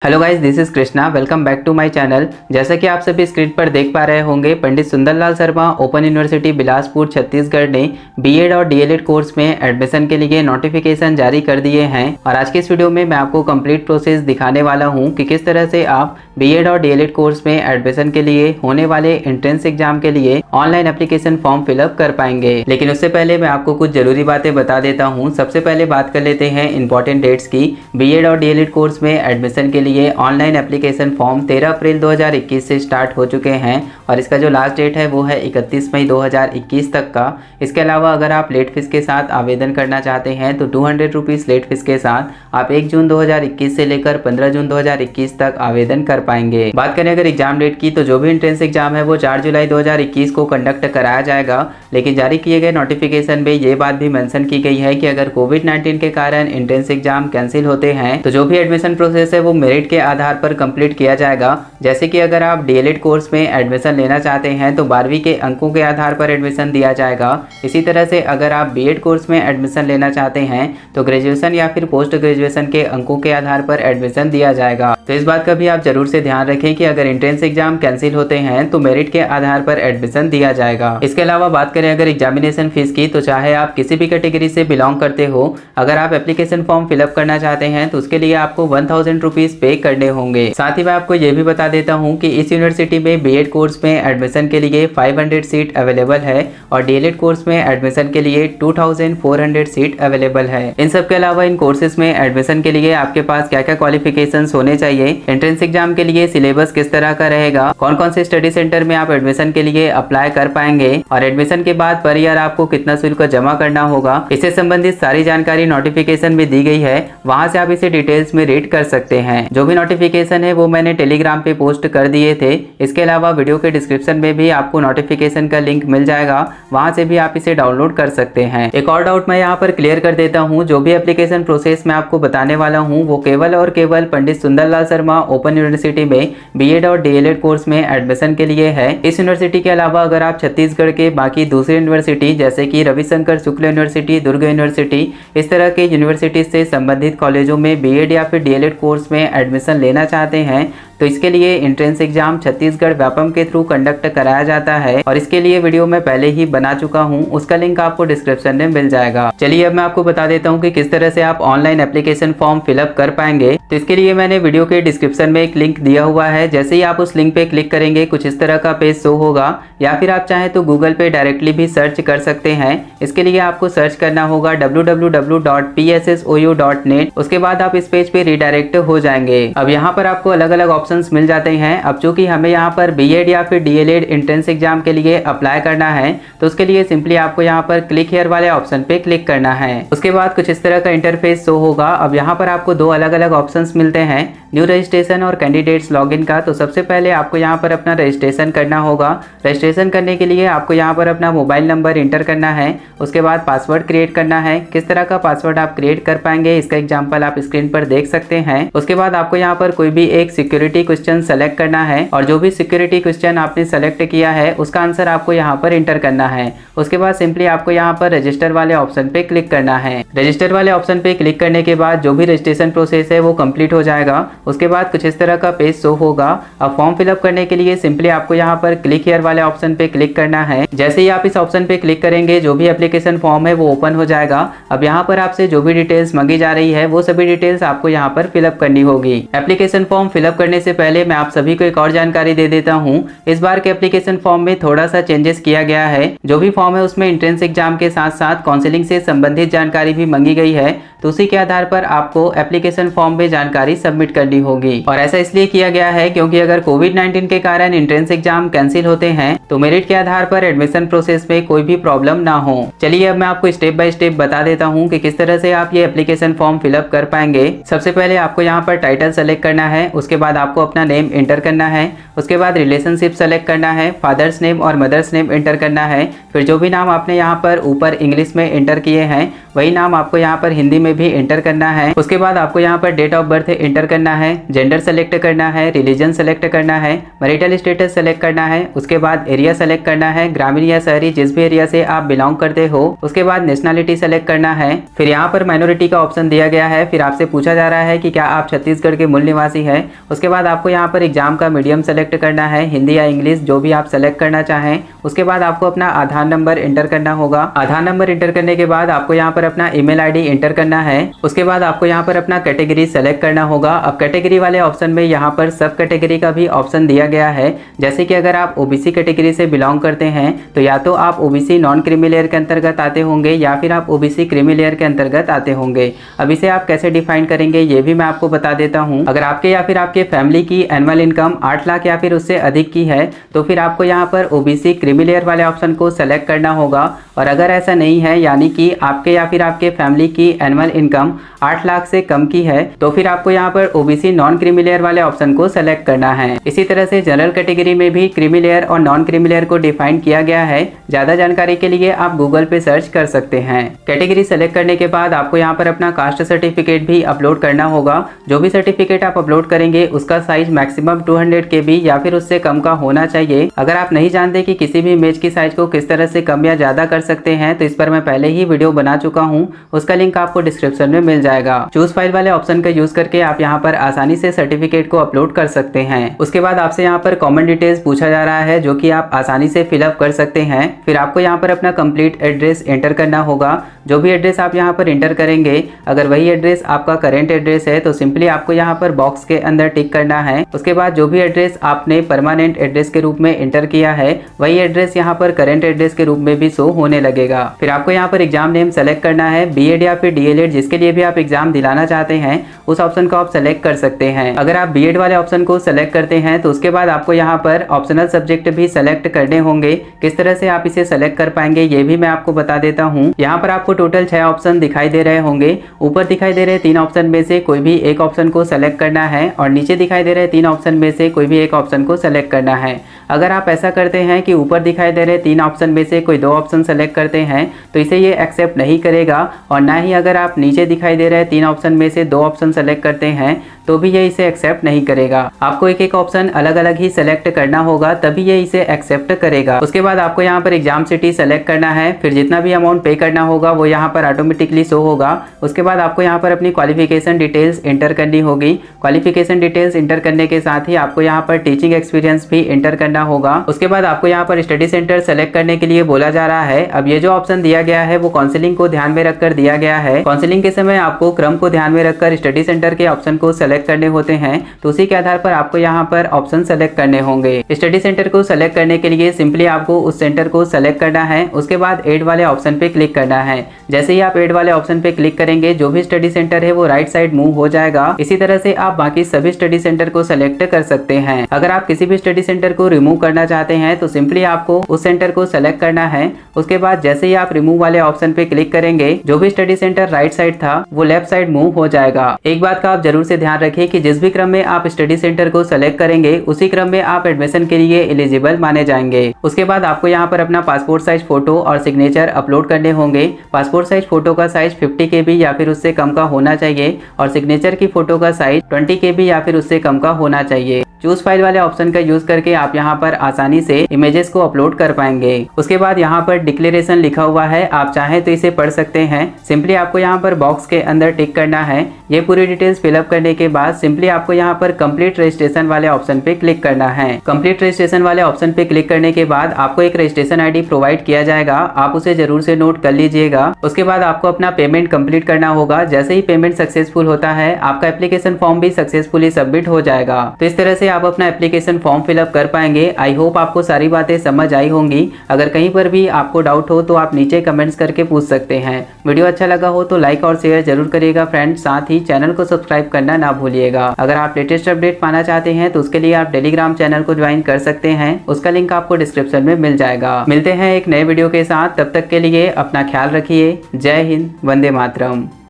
Hello guys, this is Krishna. Welcome back to my channel. जैसा कि आप सभी स्क्रीन पर देख पा रहे होंगे, पंडित सुंदरलाल शर्मा ओपन यूनिवर्सिटी बिलासपुर छत्तीसगढ़ ने बीएड और डीएलएड कोर्स में एडमिशन के लिए नोटिफिकेशन जारी कर दिए हैं। और आज के इस वीडियो में मैं आपको कंप्लीट प्रोसेस दिखाने वाला हूं कि किस तरह से आप बीएड और डीएलएड कोर्स में एडमिशन के लिए होने वाले एंट्रेंस एग्जाम के लिए ऑनलाइन एप्लीकेशन फॉर्म फिलअप कर पाएंगे। लेकिन उससे पहले मैं आपको कुछ जरूरी बातें बता देता हूँ। सबसे पहले बात कर लेते हैं इंपॉर्टेंट डेट्स की। बीएड और डीएलएड कोर्स में एडमिशन के लिए ऑनलाइन एप्लीकेशन फॉर्म 13 अप्रैल 2021 से स्टार्ट हो चुके हैं और इसका जो लास्ट डेट है वो है 31 मई 2021 तक का। इसके अलावा अगर आप लेट फीस के साथ आवेदन करना चाहते हैं तो 200 रुपीज़ लेट फीस के साथ आप 1 जून 2021 से लेकर 15 जून 2021 तक आवेदन कर पाएंगे। बात करें अगर एग्जाम डेट की, तो जो भी एंट्रेंस एग्जाम है वो 4 जुलाई 2021 को कंडक्ट कराया जाएगा। लेकिन जारी किए गए नोटिफिकेशन में ये बात भी मेंशन की गई है कि अगर कोविड-19 के कारण एंट्रेंस एग्जाम कैंसिल होते हैं तो जो भी एडमिशन प्रोसेस है वो मेरिट के आधार पर कंप्लीट किया जाएगा। जैसे कि अगर आप डीएलएड कोर्स में एडमिशन लेना चाहते हैं तो 12वीं के अंकों के आधार पर एडमिशन दिया जाएगा। इसी तरह से अगर आप बीएड कोर्स में एडमिशन लेना चाहते हैं तो ग्रेजुएशन या फिर पोस्ट ग्रेजुएशन के अंकों के आधार पर एडमिशन दिया जाएगा। तो इस बात का भी आप जरूर से ध्यान रखें कि अगर एंट्रेंस एग्जाम कैंसिल होते हैं तो मेरिट के आधार पर एडमिशन दिया जाएगा। इसके अलावा बात करें अगर एग्जामिनेशन फीस की, तो चाहे आप किसी भी कैटेगरी से बिलोंग करते हो, अगर आप एप्लीकेशन फॉर्म फिलअप करना चाहते हैं तो उसके लिए आपको 1000 रुपीज पे करने होंगे। साथ ही मैं आपको ये भी बता देता हूँ कि इस यूनिवर्सिटी में बीएड कोर्स में एडमिशन के लिए 500 सीट अवेलेबल है और डीएलएड कोर्स में एडमिशन के लिए 2400 सीट अवेलेबल है। इन सब के अलावा इन कोर्सेज में एडमिशन के लिए आपके पास क्या क्या क्वालिफिकेशंस होने चाहिए, एंट्रेंस एग्जाम के लिए सिलेबस किस तरह का रहेगा, कौन कौन से स्टडी सेंटर में आप एडमिशन के लिए अप्लाई कर पाएंगे और एडमिशन के बाद पर ईयर आपको कितना शुल्क जमा करना होगा, इससे संबंधित सारी जानकारी नोटिफिकेशन में दी गई है। वहां से आप इसे डिटेल्स में रीड कर सकते हैं। जो भी नोटिफिकेशन है वो मैंने टेलीग्राम पे पोस्ट कर दिए थे। इसके अलावा वीडियो के डिस्क्रिप्शन में भी आपको नोटिफिकेशन का लिंक मिल जाएगा, वहां से भी आप इसे डाउनलोड कर सकते हैं। एक और डाउट मैं यहाँ पर क्लियर कर देता हूँ। जो भी एप्लीकेशन प्रोसेस मैं आपको बताने वाला हूँ वो केवल और केवल पंडित सुंदरलाल शर्मा ओपन यूनिवर्सिटी में बीएड और डीएलएड कोर्स में एडमिशन के लिए है। इस यूनिवर्सिटी के अलावा अगर आप छत्तीसगढ़ के बाकी दूसरी यूनिवर्सिटी जैसे कि रविशंकर शुक्ल यूनिवर्सिटी, दुर्ग यूनिवर्सिटी, इस तरह के यूनिवर्सिटी से संबंधित कॉलेजों में बीएड या फिर डीएलएड कोर्स में एडमिशन लेना चाहते हैं तो इसके लिए एंट्रेंस एग्जाम छत्तीसगढ़ व्यापम के थ्रू कंडक्ट कराया जाता है और इसके लिए वीडियो मैं पहले ही बना चुका हूं, उसका लिंक आपको डिस्क्रिप्शन में मिल जाएगा। चलिए अब मैं आपको बता देता हूं कि किस तरह से आप ऑनलाइन एप्लीकेशन फॉर्म फिलअप कर पाएंगे। तो इसके लिए मैंने वीडियो के डिस्क्रिप्शन में एक लिंक दिया हुआ है। जैसे ही आप उस लिंक पे क्लिक करेंगे कुछ इस तरह का पेज शो होगा, या फिर आप चाहें तो गूगल पे डायरेक्टली भी सर्च कर सकते हैं। इसके लिए आपको सर्च करना होगा www.pssou.net। उसके बाद आप इस पेज पे रिडायरेक्ट हो जाएंगे। अब यहाँ पर आपको अलग अलग ऑप्शन मिल जाते हैं। अब चूंकि हमें यहाँ पर बीएड या फिर डीएलएड एंट्रेंस एग्जाम के लिए अप्लाई करना है तो उसके लिए सिंपली आपको यहाँ पर क्लिक हियर वाले ऑप्शन पे क्लिक करना है। उसके बाद कुछ इस तरह का इंटरफेस शो होगा। अब यहाँ पर आपको दो अलग अलग ऑप्शंस मिलते हैं, न्यू रजिस्ट्रेशन और कैंडिडेट्स लॉगिन का। तो सबसे पहले आपको यहाँ पर अपना रजिस्ट्रेशन करना होगा। रजिस्ट्रेशन करने के लिए आपको यहाँ पर अपना मोबाइल नंबर इंटर करना है, उसके बाद पासवर्ड क्रिएट करना है। किस तरह का पासवर्ड आप क्रिएट कर पाएंगे इसका एग्जाम्पल आप स्क्रीन पर देख सकते हैं। उसके बाद आपको यहाँ पर कोई भी एक सिक्योरिटी क्वेश्चन सेलेक्ट करना है और जो भी सिक्योरिटी क्वेश्चन आपने सेलेक्ट किया है उसका आंसर आपको यहाँ पर इंटर करना है। उसके बाद सिंपली आपको यहाँ पर रजिस्टर वाले ऑप्शन पे क्लिक करना है। रजिस्टर वाले ऑप्शन पे क्लिक करने के बाद जो भी रजिस्ट्रेशन प्रोसेस है वो कंप्लीट हो जाएगा। उसके बाद कुछ इस तरह का पेज शो होगा। अब फॉर्म फिलअप करने के लिए सिंपली आपको यहाँ पर क्लिक हियर वाले ऑप्शन पे क्लिक करना है। जैसे ही आप इस ऑप्शन पे क्लिक करेंगे जो भी एप्लीकेशन फॉर्म है वो ओपन हो जाएगा। अब यहाँ पर आपसे जो भी डिटेल्स मांगी जा रही है वो सभी डिटेल्स आपको यहाँ पर फिलअप करनी होगी। एप्लीकेशन फॉर्म फिलअप करने से पहले मैं आप सभी को एक और जानकारी दे देता हूं। इस बार के एप्लीकेशन फॉर्म में थोड़ा सा चेंजेस किया गया है। जो भी फॉर्म है उसमें एंट्रेंस एग्जाम के साथ साथ काउंसलिंग से संबंधित जानकारी भी मांगी गई है, तो उसी के आधार पर आपको एप्लीकेशन फॉर्म में जानकारी सबमिट करनी होगी। और ऐसा इसलिए किया गया है क्योंकि अगर कोविड-19 के कारण एंट्रेंस एग्जाम कैंसिल होते हैं तो मेरिट के आधार पर एडमिशन प्रोसेस में कोई भी प्रॉब्लम ना हो। चलिए अब मैं आपको स्टेप बाय स्टेप बता देता हूँ कि किस तरह से आप ये एप्लीकेशन फॉर्म फिलअप कर पाएंगे। सबसे पहले आपको यहाँ पर टाइटल सेलेक्ट करना है, उसके बाद आपको अपना नेम एंटर करना है, उसके बाद रिलेशनशिप सेलेक्ट करना है, फादर्स नेम और मदर्स नेम एंटर करना है। फिर जो भी नाम आपने यहाँ पर ऊपर इंग्लिश में एंटर किए हैं वही नाम आपको यहाँ पर हिंदी में भी एंटर करना है। उसके बाद आपको यहाँ पर डेट ऑफ बर्थ एंटर करना है, जेंडर सेलेक्ट करना है, रिलीजन सेलेक्ट करना है, मैरिटल स्टेटस सेलेक्ट करना है, उसके बाद एरिया सेलेक्ट करना है, ग्रामीण या शहरी जिस भी एरिया से आप बिलोंग करते हो, उसके बाद नेशनलिटी सेलेक्ट करना है। फिर यहाँ पर माइनॉरिटी का ऑप्शन दिया गया है। फिर आपसे पूछा जा रहा है कि क्या आप छत्तीसगढ़ के मूल निवासी हैं। उसके बाद आपको यहाँ पर एग्जाम का मीडियम सेलेक्ट करना है, हिंदी या इंग्लिश जो भी आप सेलेक्ट करना चाहें। उसके बाद आपको अपना आधार नंबर एंटर करना होगा। आधार नंबर एंटर करने के बाद आपको यहाँ पर अपना ईमेल आईडी एंटर करना है। उसके बाद आपको यहाँ पर अपना कैटेगरी सेलेक्ट करना होगा। अब कैटेगरी वाले ऑप्शन में यहाँ पर सब कैटेगरी का भी ऑप्शन दिया गया है। जैसे कि अगर आप ओबीसी कैटेगरी से बिलोंग करते हैं तो या तो आप ओबीसी नॉन क्रीमी लेयर के अंतर्गत आते होंगे या फिर आप ओबीसी क्रीमी लेयर के अंतर्गत आते होंगे। अब इसे आप कैसे डिफाइन करेंगे ये भी मैं आपको बता देता हूँ। अगर आपके या फिर आपके फैमिली की एनुअल इनकम 8 लाख या फिर उससे अधिक की है तो फिर आपको यहाँ पर ओबीसी क्रीमी लेयर वाले ऑप्शन को सेलेक्ट करना होगा। और अगर ऐसा नहीं है, यानी कि आपके या फिर आपके फैमिली की एनुअल इनकम 8 लाख से कम की है, तो फिर आपको यहाँ पर ओबीसी नॉन क्रीमी लेयर वाले ऑप्शन को सेलेक्ट करना है। इसी तरह से जनरल कैटेगरी में भी क्रीमी लेयर और नॉन क्रीमी लेयर को डिफाइन किया गया है। ज्यादा जानकारी के लिए आप गूगल पे सर्च कर सकते हैं। कैटेगरी सेलेक्ट करने के बाद आपको यहाँ पर अपना कास्ट सर्टिफिकेट भी अपलोड करना होगा। जो भी सर्टिफिकेट आप अपलोड करेंगे उसका साइज मैक्सिमम 200 KB या फिर उससे कम का होना चाहिए। अगर आप नहीं जानते कि किसी भी इमेज की साइज को किस तरह से कम या ज्यादा कर सकते हैं तो इस पर मैं पहले ही वीडियो बना चुका हूँ, उसका लिंक आपको डिस्क्रिप्शन में मिल जाएगा। चूज फाइल वाले ऑप्शन का यूज करके आप यहाँ पर आसानी से सर्टिफिकेट को अपलोड कर सकते हैं। उसके बाद आपसे यहाँ पर कॉमन डिटेल्स पूछा जा रहा है जो कि आप आसानी से फिलअप कर सकते हैं। फिर आपको यहाँ पर अपना कंप्लीट एड्रेस एंटर करना होगा। जो भी एड्रेस आप यहाँ पर एंटर करेंगे, अगर वही एड्रेस आपका करेंट एड्रेस है तो सिंपली आपको यहाँ पर बॉक्स के अंदर टिक करना है। उसके बाद जो भी एड्रेस आपने परमानेंट एड्रेस के रूप में एंटर किया है वही एड्रेस यहाँ पर करेंट एड्रेस के रूप में भी शो होने लगेगा। फिर आपको यहाँ पर एग्जाम नेम सेलेक्ट करना है। बीएड या फिर डीएलएड जिसके लिए भी आप एग्जाम दिलाना चाहते हैं उस ऑप्शन को आप सेलेक्ट कर सकते हैं। अगर आप बीएड वाले ऑप्शन को सेलेक्ट करते हैं तो उसके बाद आपको यहाँ पर ऑप्शनल सब्जेक्ट भी सेलेक्ट करने होंगे। किस तरह से आप इसे सेलेक्ट कर पाएंगे ये भी मैं आपको बता देता हूँ। यहाँ पर आपको टोटल 6 ऑप्शन दिखाई दे रहे होंगे। ऊपर दिखाई दे रहे 3 ऑप्शन में से कोई भी एक ऑप्शन को सेलेक्ट करना है और नीचे दिखाई दे रहे 3 ऑप्शन में से कोई भी एक ऑप्शन को सेलेक्ट करना है। अगर आप ऐसा करते हैं कि ऊपर दिखाई दे रहे 3 ऑप्शन में से कोई 2 ऑप्शन सेलेक्ट करते हैं तो इसे ये एक्सेप्ट नहीं करेगा। और ना ही अगर आप नीचे दिखाई दे रहे 3 ऑप्शन में से 2 ऑप्शन सेलेक्ट करते हैं तो भी ये इसे एक्सेप्ट नहीं करेगा। आपको एक एक ऑप्शन अलग अलग ही सेलेक्ट करना होगा तभी ये इसे एक्सेप्ट करेगा। उसके बाद आपको यहाँ पर एग्जाम सिटी सेलेक्ट करना है। फिर जितना भी अमाउंट पे करना होगा वो यहाँ पर ऑटोमेटिकली शो होगा। उसके बाद आपको यहाँ पर अपनी क्वालिफिकेशन डिटेल्स एंटर करनी होगी। क्वालिफिकेशन डिटेल्स एंटर करने के साथ ही आपको यहाँ पर टीचिंग एक्सपीरियंस भी एंटर करना होगा। उसके बाद आपको यहाँ पर स्टडी सेंटर सेलेक्ट करने के लिए बोला जा रहा है। अब ये जो ऑप्शन दिया गया है वो काउंसलिंग को ध्यान में रखकर दिया गया है। काउंसलिंग के समय आपको क्रम को ध्यान में रखकर स्टडी सेंटर के ऑप्शन को सेलेक्ट करने होते हैं, तो उसी के आधार पर आपको यहाँ पर ऑप्शन सेलेक्ट करने होंगे। स्टडी सेंटर को सेलेक्ट करने के लिए सिंपली आपको उस सेंटर को सेलेक्ट करना है। उसके बाद ऐड वाले ऑप्शन पे क्लिक करना है। जैसे ही आप ऐड वाले ऑप्शन पे क्लिक करेंगे जो भी स्टडी सेंटर है वो राइट साइड मूव हो जाएगा। इसी तरह से आप बाकी सभी स्टडी सेंटर को सेलेक्ट कर सकते हैं। अगर आप किसी भी स्टडी सेंटर को रिमूव करना चाहते हैं तो सिंपली आपको उस सेंटर को सेलेक्ट करना है। उसके बाद जैसे ही आप रिमूव वाले ऑप्शन पे क्लिक करेंगे जो भी स्टडी सेंटर राइट साइड था वो लेफ्ट साइड मूव हो जाएगा। एक बात का आप जरूर से ध्यान रखिए कि जिस भी क्रम में आप स्टडी सेंटर को सेलेक्ट करेंगे उसी क्रम में आप एडमिशन के लिए एलिजिबल माने जाएंगे। उसके बाद आपको यहाँ पर अपना पासपोर्ट साइज फोटो और सिग्नेचर अपलोड करने होंगे। पासपोर्ट साइज फोटो का साइज 50 KB या फिर उससे कम का होना चाहिए और सिग्नेचर की फोटो का साइज 20 KB या फिर उससे कम का होना चाहिए। चूज फाइल वाले ऑप्शन का यूज करके आप यहाँ पर आसानी से इमेजेस को अपलोड कर पाएंगे। उसके बाद यहाँ पर डिक्लेरेशन लिखा हुआ है, आप चाहें तो इसे पढ़ सकते हैं। सिंपली आपको यहाँ पर बॉक्स के अंदर टिक करना है। ये पूरी डिटेल्स फिलअप करने के बाद सिंपली आपको यहाँ पर कंप्लीट रजिस्ट्रेशन वाले ऑप्शन पे क्लिक करना है। कंप्लीट रजिस्ट्रेशन वाले ऑप्शन पे क्लिक करने के बाद आपको एक रजिस्ट्रेशन ID प्रोवाइड किया जाएगा, आप उसे जरूर से नोट कर लीजिएगा। उसके बाद आपको अपना पेमेंट कंप्लीट करना होगा। जैसे ही पेमेंट सक्सेसफुल होता है आपका एप्लीकेशन फॉर्म भी सक्सेसफुली सबमिट हो जाएगा। तो इस तरह से आप अपना एप्लीकेशन फॉर्म फिलअप कर पाएंगे। आई होप आपको सारी बातें समझ आई होंगी। अगर कहीं पर भी आपको डाउट हो तो आप नीचे कमेंट्स करके पूछ सकते हैं। वीडियो अच्छा लगा हो तो लाइक और शेयर जरूर करिएगा फ्रेंड्स। साथ ही चैनल को सब्सक्राइब करना ना भूलिएगा। अगर आप लेटेस्ट अपडेट पाना चाहते हैं तो उसके लिए आप टेलीग्राम चैनल को ज्वाइन कर सकते हैं, उसका लिंक आपको डिस्क्रिप्शन में मिल जाएगा। मिलते हैं एक नए वीडियो के साथ, तब तक के लिए अपना ख्याल रखिए। जय हिंद, वंदे मातरम।